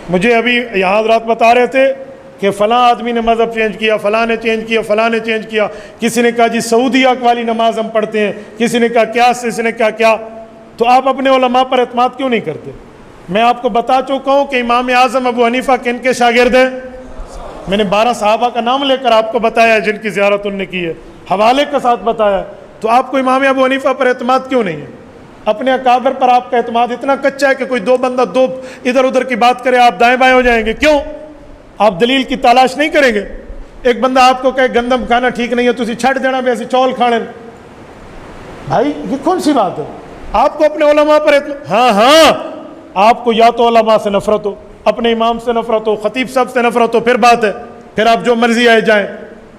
مجھے ابھی یہاں حضرات بتا رہے تھے کہ فلاں آدمی نے مذہب چینج کیا، فلاں نے چینج کیا، فلاں نے چینج کیا، کسی نے کہا جی سعودیہ والی نماز ہم پڑھتے ہیں، کسی نے کہا کیا، کسی نے کہا کیا. تو آپ اپنے علماء پر اعتماد کیوں نہیں کرتے؟ میں آپ کو بتا چکا ہوں کہ امام اعظم ابو حنیفہ کن کے شاگرد ہیں؟ میں نے 12 صحابہ کا نام لے کر آپ کو بتایا ہے جن کی زیارت انہوں نے کی ہے، حوالے کے ساتھ بتایا. تو آپ کو امام ابو حنیفہ پر اعتماد کیوں نہیں ہے؟ اپنے اکابر پر آپ کا اعتماد اتنا کچا ہے کہ کوئی دو بندہ دو ادھر ادھر کی بات کرے آپ دائیں بائیں ہو جائیں گے. کیوں؟ آپ دلیل کی تلاش نہیں کریں گے. ایک بندہ آپ کو کہے گندم کھانا ٹھیک نہیں ہے تو اسی چھٹ دینا بھی ایسی چول کھانے. بھائی یہ کون سی بات ہے؟ آپ کو اپنے علماء پر ہاں آپ کو یا تو علماء سے نفرت ہو، اپنے امام سے نفرت ہو، خطیب صاحب سے نفرت ہو، پھر بات ہے، پھر آپ جو مرضی آئے جائیں.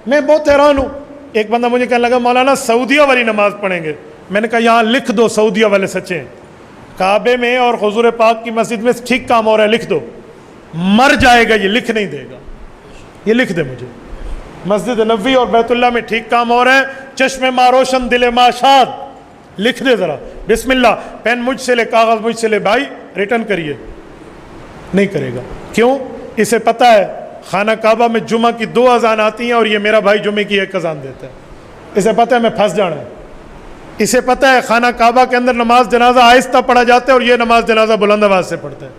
میں بہت حیران ہوں. ایک بندہ مجھے کہنے لگا مولانا سعودیہ والی نماز پڑھیں گے. میں نے کہا یہاں لکھ دو سعودیہ والے سچے ہیں، کعبے میں اور حضور پاک کی مسجد میں ٹھیک کام ہو رہا ہے، لکھ دو. مر جائے گا یہ لکھ نہیں دے گا. یہ لکھ دے مجھے، مسجد نبوی اور بیت اللہ میں ٹھیک کام ہو رہا ہے، چشم ما روشن دل ما شاد. لکھ دے ذرا، بسم اللہ، پین مجھ سے لے، کاغذ مجھ سے لے، بھائی ریٹرن کریے. نہیں کرے گا. کیوں؟ اسے پتہ ہے خانہ کعبہ میں جمعہ کی 2 اذان آتی ہیں اور یہ میرا بھائی جمعے کی 1 اذان دیتا ہے. اسے پتہ ہے میں پھنس جانا ہے. اسے پتہ ہے خانہ کعبہ کے اندر نماز جنازہ آہستہ پڑھا جاتا ہے اور یہ نماز جنازہ بلند آواز سے پڑھتا ہے.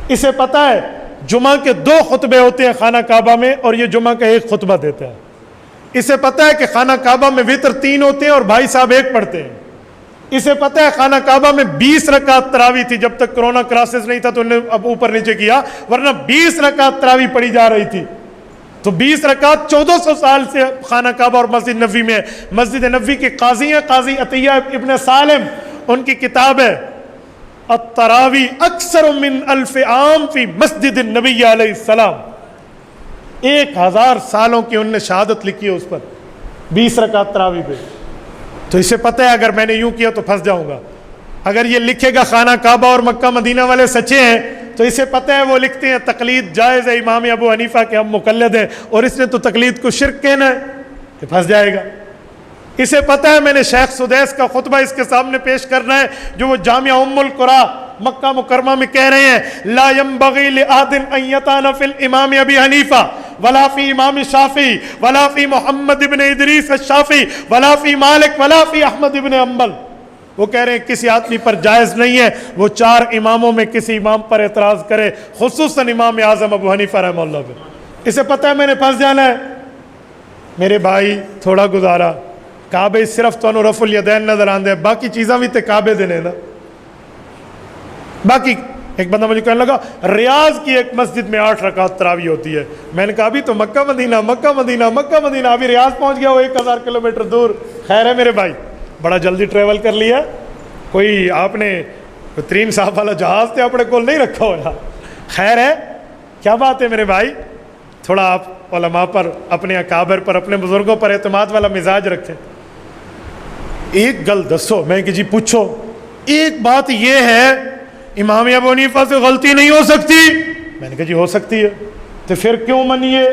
اسے پتہ ہے جمعہ کے 2 خطبے ہوتے ہیں خانہ کعبہ میں اور یہ جمعہ کا 1 خطبہ دیتا ہے. اسے پتہ ہے کہ خانہ کعبہ میں وتر 3 ہوتے ہیں اور بھائی صاحب 1 پڑھتے ہیں. اسے پتہ ہے خانہ کعبہ میں 20 رکعت تراویح تھی، جب تک کرونا کرائسس نہیں تھا تو انہوں نے اب اوپر نیچے کیا، ورنہ 20 رکعت تراویح پڑھی جا رہی تھی. تو 20 رکعت 1400 سال سے خانہ کعبہ اور مسجد نبوی میں. مسجد نبوی کے قاضی ہیں قاضی عطیہ ابن سالم، ان کی کتاب ہے التراویح اکثر من 1000 عام فی مسجد النبی علیہ السلام. 1000 سالوں کی انہوں نے شہادت لکھی ہے اس پر 20 رکعت تراویح پہ. تو اسے پتہ ہے اگر میں نے یوں کیا تو پھنس جاؤں گا. اگر یہ لکھے گا خانہ کعبہ اور مکہ مدینہ والے سچے ہیں تو اسے پتہ ہے وہ لکھتے ہیں تقلید جائز ہے امام ابو حنیفہ کے، ہم مقلد ہیں، اور اس نے تو تقلید کو شرک کہنا ہے، کہ پھنس جائے گا. اسے پتہ ہے میں نے شیخ سدیس کا خطبہ اس کے سامنے پیش کرنا ہے جو وہ جامعہ ام القرا مکہ مکرمہ میں کہہ رہے ہیں لا ينبغي لأحد ان يطعن في الامام ابی حنیفہ ولا فی امام شافعی ولا فی محمد ابن ادریس الشافعی ولا فی مالک ولا فی احمد ابن حنبل. وہ کہہ رہے ہیں کسی آدمی پر جائز نہیں ہے وہ 4 اماموں میں کسی امام پر اعتراض کرے، خصوصاً امام اعظم ابو حنیفہ رحمہ اللہ پہ. اسے پتہ ہے میں نے پھنس جانا ہے. میرے بھائی تھوڑا گزارا، کعبے صرف تو رفع الیدین نظر آندے، باقی چیزاں بھی تے کعبے دینے نا. باقی ایک بندہ مجھے کہنے لگا ریاض کی ایک مسجد میں 8 رکعت تراویح ہوتی ہے. میں نے کہا ابھی تو مکہ مدینہ مکہ مدینہ مکہ مدینہ، ابھی ریاض پہنچ گیا وہ 1000 کلومیٹر دور. خیر ہے میرے بھائی، بڑا جلدی ٹریول کر لیا. کوئی آپ نے 3 صاحب والا جہاز تے اپنے کول نہیں رکھا ہوا. خیر ہے، کیا بات ہے میرے بھائی، تھوڑا آپ علماء پر، اپنے اکابر پر، اپنے بزرگوں پر اعتماد والا مزاج رکھیں. ایک گل دسو، میں کہ جی پوچھو، ایک بات یہ ہے امام ابو حنیفہ سے غلطی نہیں ہو سکتی. میں نے کہا جی ہو سکتی ہے، تو پھر کیوں منیے؟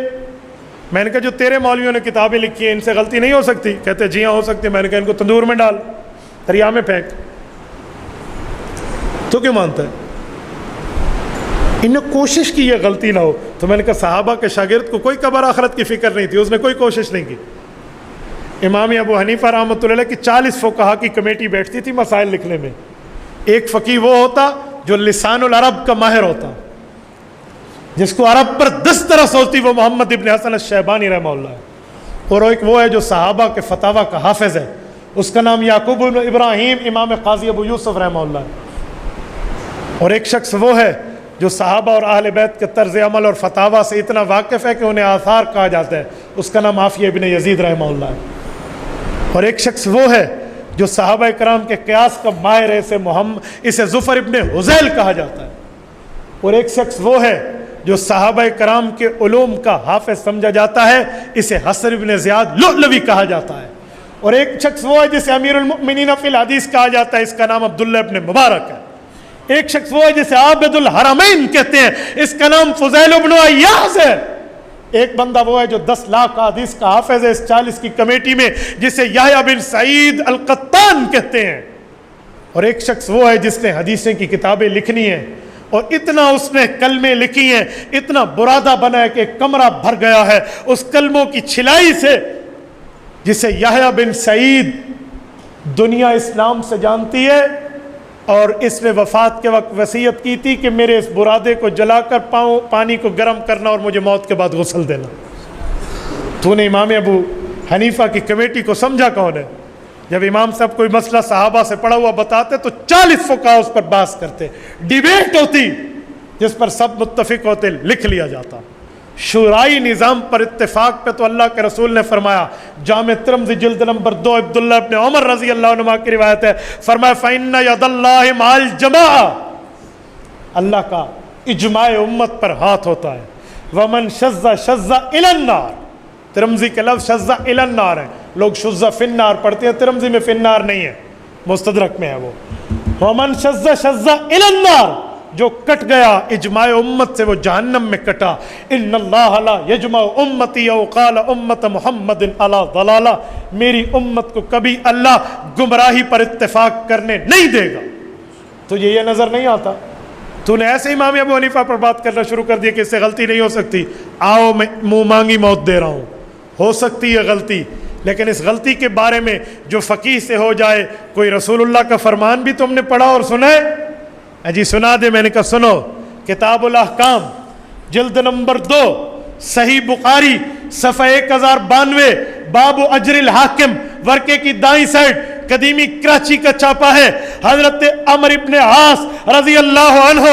میں نے کہا جو تیرے مولویوں نے کتابیں لکھی ہیں ان سے غلطی نہیں ہو سکتی؟ کہتے جی ہاں ہو سکتی ہے. میں نے کہا ان کو تندور میں ڈال، دریا میں پھینک. تو کیوں مانتا ہے؟ انہوں نے کوشش کی یہ غلطی نہ ہو. تو میں نے کہا صحابہ کے شاگرد کو کوئی قبر آخرت کی فکر نہیں تھی، اس نے کوئی کوشش نہیں کی. امام ابو حنیفہ رحمۃ اللہ علیہ کی 40 فقہا کی کمیٹی بیٹھتی تھی مسائل لکھنے میں. ایک فقیہ وہ ہوتا جو لسان العرب کا ماہر ہوتا، جس کو عرب پر دسترس ہوتی، وہ محمد ابن حسن الشیبانی رحمہ اللہ ہے. اور ایک وہ ہے جو صحابہ کے فتاویٰ کا حافظ ہے، اس کا نام یعقوب بن ابراہیم امام قاضی ابو یوسف رحمہ اللہ ہے. اور ایک شخص وہ ہے جو صحابہ اور اہل بیت کے طرز عمل اور فتاویٰ سے اتنا واقف ہے کہ انہیں آثار کہا جاتا ہے، اس کا نام عافیہ ابن یزید رحمہ اللہ ہے. اور ایک شخص وہ ہے جو صحابہ کرام کے قیاس کا ماہر ہے، اسے ظفر ابن حذیل کہا جاتا ہے. اور ایک شخص وہ ہے جو صحابہ کرام کے علوم کا حافظ سمجھا جاتا ہے، اسے حسن ابن زیاد لؤلؤی کہا جاتا ہے. اور ایک شخص وہ ہے جسے امیر المؤمنین فی الحدیث کہا جاتا ہے، اس کا نام عبداللہ ابن مبارک ہے. ایک شخص وہ ہے جسے عابد الحرمین کہتے ہیں، اس کا نام فضیل ابن عیاض ہے. ایک بندہ وہ ہے جو 10 لاکھ حدیث کا حافظ ہے اس 40 کی کمیٹی میں، جسے یحییٰ بن سعید القطان کہتے ہیں. اور ایک شخص وہ ہے جس نے حدیثیں کی کتابیں لکھنی ہیں اور اتنا اس نے کلمے لکھی ہیں، اتنا برادہ بنا ہے کہ کمرہ بھر گیا ہے اس کلموں کی چھلائی سے، جسے یحییٰ بن سعید دنیا اسلام سے جانتی ہے۔ اور اس نے وفات کے وقت وصیت کی تھی کہ میرے اس برادے کو جلا کر پانی کو گرم کرنا اور مجھے موت کے بعد غسل دینا۔ تو نے امام ابو حنیفہ کی کمیٹی کو سمجھا کون ہے؟ جب امام صاحب کوئی مسئلہ صحابہ سے پڑھا ہوا بتاتے تو 40 فقہا اس پر بحث کرتے، ڈیبیٹ ہوتی جس پر سب متفق ہوتے، لکھ لیا جاتا۔ شورائی نظام پر اتفاق پہ تو اللہ کے رسول نے فرمایا، جامع ترمذی جلد نمبر 2 عبداللہ ابن عمر رضی اللہ عنہ کی روایت ہے، فرمایا فَإِنَّ يَدَ اللَّهِ مَعَ الْجَمَاعَةِ، اللہ کا اجماع امت پر ہاتھ ہوتا ہے۔ وَمَنْ شَذَّ شَذَّ إِلَى النَّارِ، ترمذی کے لفظ شَذَّ إِلَى النَّارِ ہے، لوگ شُذَّ فِي النَّارِ پڑھتے ہیں، ترمذی میں فِي النَّارِ نہیں ہے، مستدرک میں ہے وہ۔ وَمَنْ شَذَّ شَذَّ إِلَى النَّارِ، جو کٹ گیا اجماع امت سے وہ جہنم میں کٹا۔ ان اللہ لا یجمع امتی او قال امت محمد علی ضلالہ، میری امت کو کبھی اللہ گمراہی پر اتفاق کرنے نہیں دے گا۔ تجھے یہ نظر نہیں آتا؟ تو نے ایسے امام ابو حنیفہ پر بات کرنا شروع کر دیا کہ اس سے غلطی نہیں ہو سکتی۔ آؤ میں منہ مانگی موت دے رہا ہوں، ہو سکتی ہے غلطی، لیکن اس غلطی کے بارے میں جو فقیہ سے ہو جائے، کوئی رسول اللہ کا فرمان بھی تم نے پڑھا اور سنا ہے؟ جی سنا دے۔ میں نے کہا سنو، کتاب الاحکام جلد نمبر 2 صحیح بخاری صفحہ 1092 باب اجر الحاکم، ورقے کی دائیں سائڈ قدیمی کراچی کا چھاپا ہے، حضرت عمرو ابن عاص رضی اللہ عنہ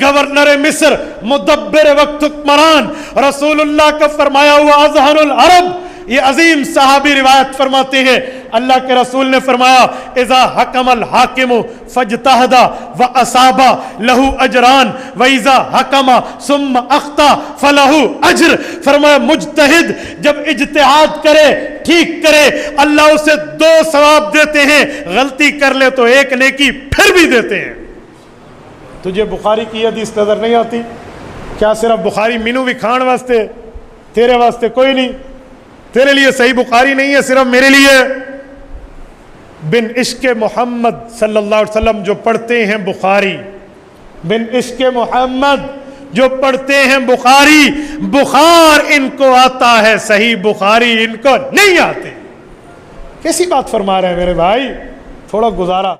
گورنر مصر مدبر وقت حکمران، رسول اللہ کا فرمایا ہوا اذہن العرب، یہ عظیم صحابی روایت فرماتے ہیں، اللہ کے رسول نے فرمایا اذا حکم الحاکم فاجتہد واصاب لہ اجران واذا حکم ثم اخطا فلہ اجر، فرمایا مجتہد جب اجتہاد کرے، ٹھیک کرے، اللہ اسے 2 ثواب دیتے ہیں، غلطی کر لے تو 1 نیکی پھر بھی دیتے ہیں۔ تجھے بخاری کی حدیث نظر نہیں آتی؟ کیا صرف بخاری مینو بھی کھان واسطے؟ تیرے واسطے کوئی نہیں، تیرے لیے صحیح بخاری نہیں ہے، صرف میرے لیے۔ بن عشق محمد صلی اللہ علیہ وسلم جو پڑھتے ہیں بخاری، بن عشق محمد جو پڑھتے ہیں بخاری، بخار ان کو آتا ہے، صحیح بخاری ان کو نہیں آتے۔ کیسی بات فرما رہے ہیں میرے بھائی، تھوڑا گزارا